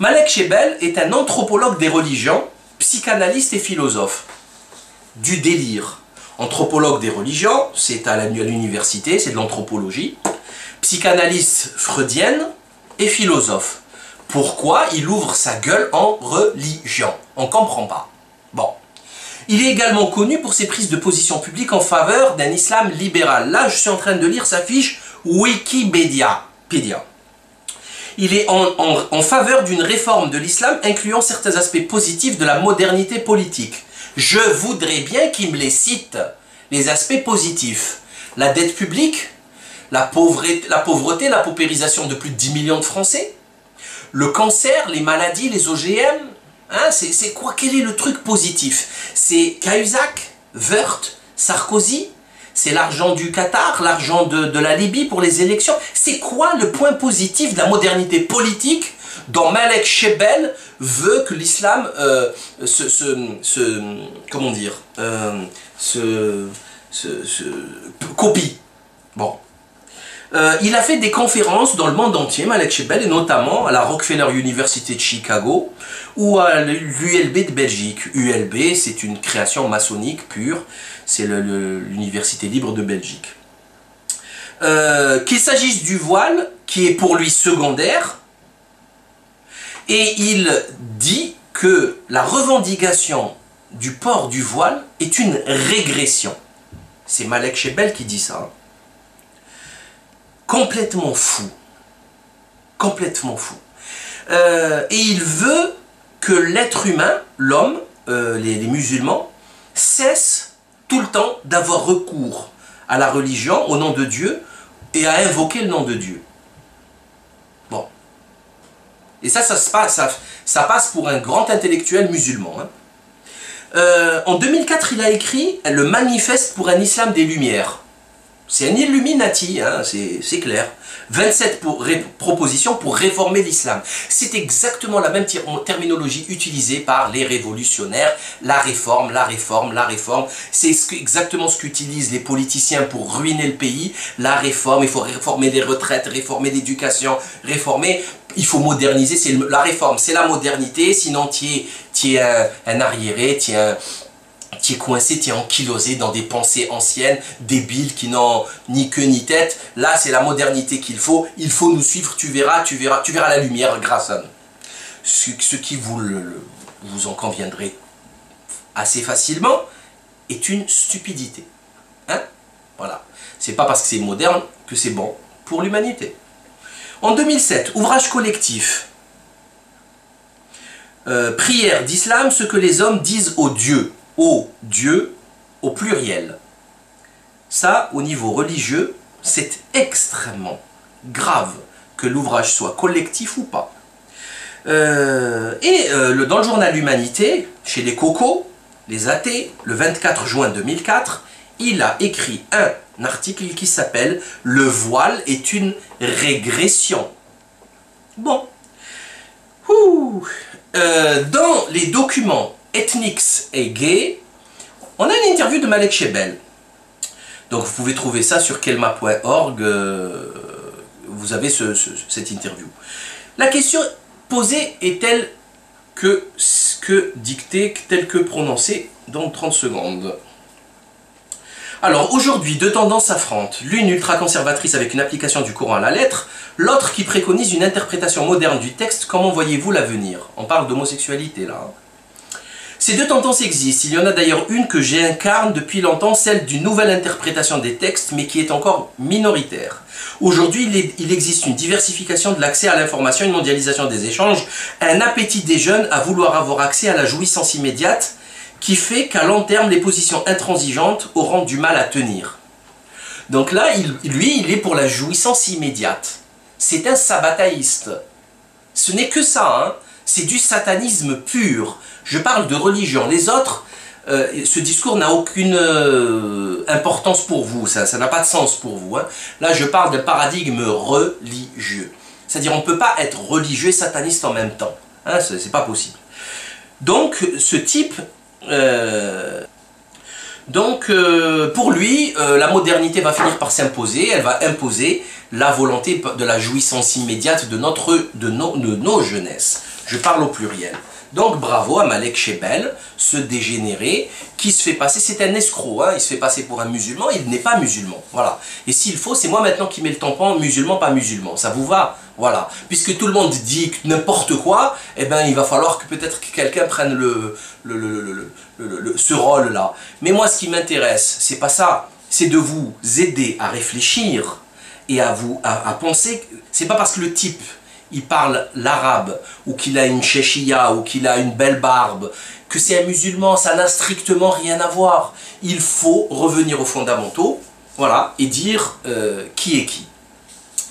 Malek Shebel est un anthropologue des religions, psychanalyste et philosophe. Du délire. Anthropologue des religions, c'est à l'université, c'est de l'anthropologie. Psychanalyste freudienne et philosophe. Pourquoi il ouvre sa gueule en religion? On ne comprend pas. Bon. Il est également connu pour ses prises de position publiques en faveur d'un islam libéral. Là, je suis en train de lire sa fiche Wikipédia. Il est en faveur d'une réforme de l'islam incluant certains aspects positifs de la modernité politique. Je voudrais bien qu'il me les cite, les aspects positifs. La dette publique, la pauvreté, la paupérisation de plus de 10 millions de Français, le cancer, les maladies, les OGM, hein, c'est quoi? Quel est le truc positif? C'est Cahuzac, Wörth, Sarkozy? C'est l'argent du Qatar, l'argent de la Libye pour les élections. C'est quoi le point positif de la modernité politique dont Malek Shebel veut que l'islam copie? Bon. Il a fait des conférences dans le monde entier, Malek Shebel, et notamment à la Rockefeller University de Chicago ou à l'ULB de Belgique. ULB, c'est une création maçonnique pure, c'est l'Université libre de Belgique. Qu'il s'agisse du voile, qui est pour lui secondaire, et il dit que la revendication du port du voile est une régression. C'est Malek Shebel qui dit ça. Hein. Complètement fou. Complètement fou. Et il veut que l'être humain, l'homme, les musulmans, cessent tout le temps d'avoir recours à la religion au nom de Dieu et à invoquer le nom de Dieu. Bon. Et ça passe pour un grand intellectuel musulman. Hein. En 2004, il a écrit le Manifeste pour un islam des Lumières. C'est un Illuminati, hein, c'est clair. 27 propositions pour réformer l'islam. C'est exactement la même terminologie utilisée par les révolutionnaires. La réforme, la réforme, la réforme. C'est exactement ce qu'utilisent les politiciens pour ruiner le pays. La réforme, il faut réformer les retraites, réformer l'éducation, réformer... Il faut moderniser, la réforme, c'est la modernité. Sinon, tu es un arriéré, tu es coincé, tu es ankylosé dans des pensées anciennes, débiles, qui n'ont ni queue ni tête. Là, c'est la modernité qu'il faut. Il faut nous suivre, tu verras la lumière grâce à nous. Ce qui vous en conviendrez assez facilement est une stupidité. Hein? Voilà. C'est pas parce que c'est moderne que c'est bon pour l'humanité. En 2007, ouvrage collectif. Prière d'islam, ce que les hommes disent aux dieux. Au Dieu, au pluriel. Ça, au niveau religieux, c'est extrêmement grave que l'ouvrage soit collectif ou pas. Dans le journal Humanité, chez les cocos, les athées, le 24 juin 2004, il a écrit un article qui s'appelle « Le voile est une régression ». Bon. Dans les documents Ethnics et Gay, on a une interview de Malek Shebel. Donc vous pouvez trouver ça sur kelma.org, vous avez cette interview. La question posée est telle que dictée, telle que prononcée dans 30 secondes. Alors aujourd'hui, deux tendances s'affrontent. L'une ultra-conservatrice avec une application du Coran à la lettre, l'autre qui préconise une interprétation moderne du texte. Comment voyez-vous l'avenir? On parle d'homosexualité là. Ces deux tendances existent. Il y en a d'ailleurs une que j'incarne depuis longtemps, celle d'une nouvelle interprétation des textes, mais qui est encore minoritaire. Aujourd'hui, il existe une diversification de l'accès à l'information, une mondialisation des échanges, un appétit des jeunes à vouloir avoir accès à la jouissance immédiate, qui fait qu'à long terme, les positions intransigeantes auront du mal à tenir. Donc là, il est pour la jouissance immédiate. C'est un sabbataïste. Ce n'est que ça, hein. C'est du satanisme pur. Je parle de religion. Les autres, ce discours n'a aucune importance pour vous. Ça n'a pas de sens pour vous. Hein. Là, je parle d'un paradigme religieux. C'est-à-dire, on ne peut pas être religieux et sataniste en même temps. Hein, c'est pas possible. Donc, ce type... pour lui, la modernité va finir par s'imposer. Elle va imposer la volonté de la jouissance immédiate de nos jeunesses. Je parle au pluriel. Donc bravo à Malek Chebel, ce dégénéré qui se fait passer, c'est un escroc, hein, il se fait passer pour un musulman, il n'est pas musulman, voilà. Et s'il faut, c'est moi maintenant qui mets le tampon musulman, pas musulman, ça vous va? Voilà. Puisque tout le monde dit n'importe quoi, eh ben il va falloir que peut-être que quelqu'un prenne ce rôle-là. Mais moi ce qui m'intéresse, c'est pas ça, c'est de vous aider à réfléchir et à penser, c'est pas parce que le type il parle l'arabe, ou qu'il a une chéchia, ou qu'il a une belle barbe, que c'est un musulman, ça n'a strictement rien à voir. Il faut revenir aux fondamentaux, voilà, et dire qui est qui.